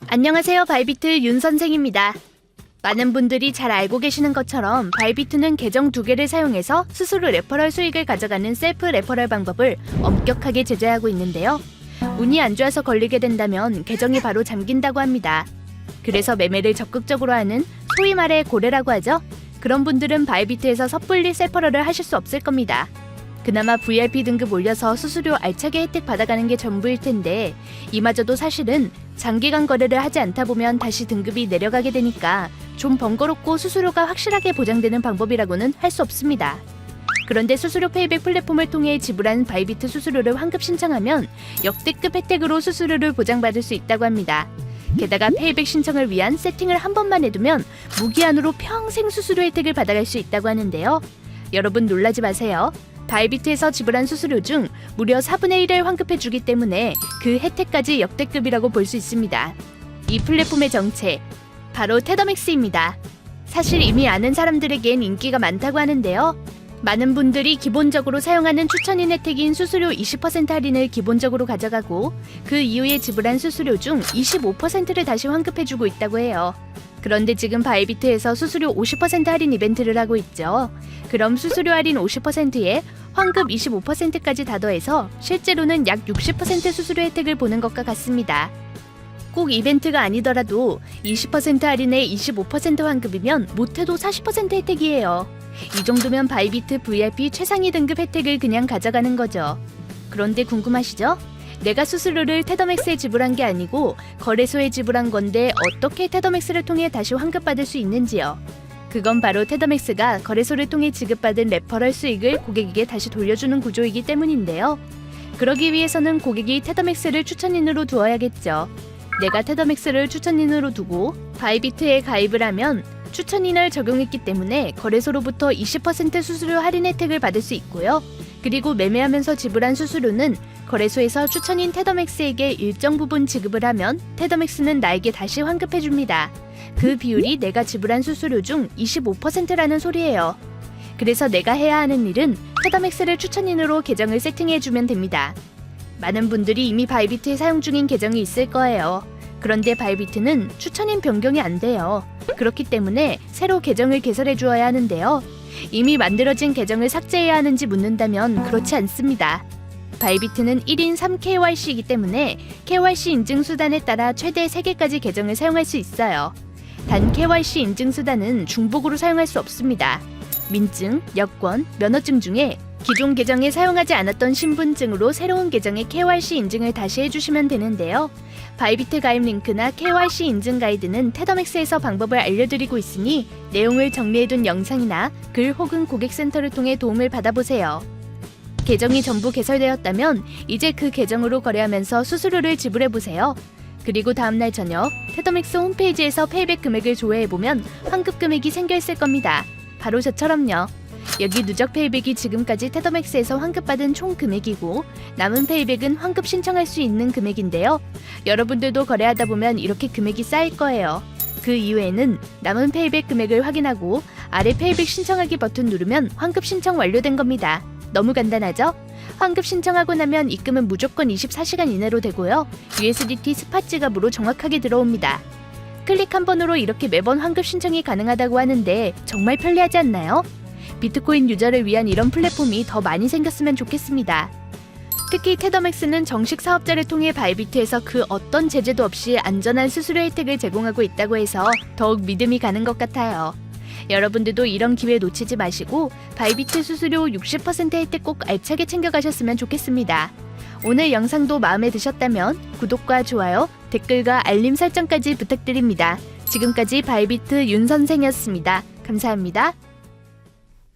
안녕하세요. 바이비트 윤 선생입니다. 많은 분들이 잘 알고 계시는 것처럼 바이비트는 계정 2개를 사용해서 스스로 레퍼럴 수익을 가져가는 셀프 레퍼럴 방법을 엄격하게 제재하고 있는데요. 운이 안 좋아서 걸리게 된다면 계정이 바로 잠긴다고 합니다. 그래서 매매를 적극적으로 하는 소위 말해 고래라고 하죠. 그런 분들은 바이비트에서 섣불리 셀퍼럴을 하실 수 없을 겁니다. 그나마 VIP 등급 올려서 수수료 알차게 혜택 받아가는 게 전부일 텐데 이마저도 사실은 장기간 거래를 하지 않다 보면 다시 등급이 내려가게 되니까 좀 번거롭고 수수료가 확실하게 보장되는 방법이라고는 할 수 없습니다. 그런데 수수료 페이백 플랫폼을 통해 지불한 바이비트 수수료를 환급 신청하면 역대급 혜택으로 수수료를 보장받을 수 있다고 합니다. 게다가 페이백 신청을 위한 세팅을 한 번만 해두면 무기한으로 평생 수수료 혜택을 받아갈 수 있다고 하는데요. 여러분 놀라지 마세요. 바이비트에서 지불한 수수료 중 무려 4분의 1을 환급해주기 때문에 그 혜택까지 역대급이라고 볼 수 있습니다. 이 플랫폼의 정체, 바로 테더맥스입니다. 사실 이미 아는 사람들에겐 인기가 많다고 하는데요. 많은 분들이 기본적으로 사용하는 추천인 혜택인 수수료 20% 할인을 기본적으로 가져가고 그 이후에 지불한 수수료 중 25%를 다시 환급해주고 있다고 해요. 그런데 지금 바이비트에서 수수료 50% 할인 이벤트를 하고 있죠. 그럼 수수료 할인 50%에 환급 25%까지 다 더해서 실제로는 약 60% 수수료 혜택을 보는 것과 같습니다. 꼭 이벤트가 아니더라도 20% 할인에 25% 환급이면 못해도 40% 혜택이에요. 이 정도면 바이비트 VIP 최상위 등급 혜택을 그냥 가져가는 거죠. 그런데 궁금하시죠? 내가 수수료를 테더맥스에 지불한 게 아니고 거래소에 지불한 건데 어떻게 테더맥스를 통해 다시 환급받을 수 있는지요? 그건 바로 테더맥스가 거래소를 통해 지급받은 레퍼럴 수익을 고객에게 다시 돌려주는 구조이기 때문인데요. 그러기 위해서는 고객이 테더맥스를 추천인으로 두어야겠죠. 내가 테더맥스를 추천인으로 두고 바이비트에 가입을 하면 추천인을 적용했기 때문에 거래소로부터 20% 수수료 할인 혜택을 받을 수 있고요. 그리고 매매하면서 지불한 수수료는 거래소에서 추천인 테더맥스에게 일정 부분 지급을 하면 테더맥스는 나에게 다시 환급해줍니다. 그 비율이 내가 지불한 수수료 중 25%라는 소리예요. 그래서 내가 해야 하는 일은 테더맥스를 추천인으로 계정을 세팅해주면 됩니다. 많은 분들이 이미 바이비트에 사용 중인 계정이 있을 거예요. 그런데 바이비트는 추천인 변경이 안 돼요. 그렇기 때문에 새로 계정을 개설해 주어야 하는데요. 이미 만들어진 계정을 삭제해야 하는지 묻는다면 그렇지 않습니다. 바이비트는 1인 3KYC이기 때문에 KYC 인증 수단에 따라 최대 3개까지 계정을 사용할 수 있어요. 단 KYC 인증 수단은 중복으로 사용할 수 없습니다. 민증, 여권, 면허증 중에 기존 계정에 사용하지 않았던 신분증으로 새로운 계정에 KYC 인증을 다시 해주시면 되는데요. 바이비트 가입 링크나 KYC 인증 가이드는 테더맥스에서 방법을 알려드리고 있으니 내용을 정리해둔 영상이나 글 혹은 고객센터를 통해 도움을 받아보세요. 계정이 전부 개설되었다면 이제 그 계정으로 거래하면서 수수료를 지불해보세요. 그리고 다음날 저녁 테더맥스 홈페이지에서 페이백 금액을 조회해보면 환급 금액이 생겨있을 겁니다. 바로 저처럼요. 여기 누적 페이백이 지금까지 테더맥스에서 환급받은 총 금액이고 남은 페이백은 환급 신청할 수 있는 금액인데요. 여러분들도 거래하다 보면 이렇게 금액이 쌓일 거예요. 그 이후에는 남은 페이백 금액을 확인하고 아래 페이백 신청하기 버튼 누르면 환급 신청 완료된 겁니다. 너무 간단하죠? 환급 신청하고 나면 입금은 무조건 24시간 이내로 되고요. USDT 스팟 지갑으로 정확하게 들어옵니다. 클릭 한 번으로 이렇게 매번 환급 신청이 가능하다고 하는데 정말 편리하지 않나요? 비트코인 유저를 위한 이런 플랫폼이 더 많이 생겼으면 좋겠습니다. 특히 테더맥스는 정식 사업자를 통해 바이비트에서 그 어떤 제재도 없이 안전한 수수료 혜택을 제공하고 있다고 해서 더욱 믿음이 가는 것 같아요. 여러분들도 이런 기회 놓치지 마시고 바이비트 수수료 60% 혜택 꼭 알차게 챙겨가셨으면 좋겠습니다. 오늘 영상도 마음에 드셨다면 구독과 좋아요, 댓글과 알림 설정까지 부탁드립니다. 지금까지 바이비트 윤 선생이었습니다. 감사합니다.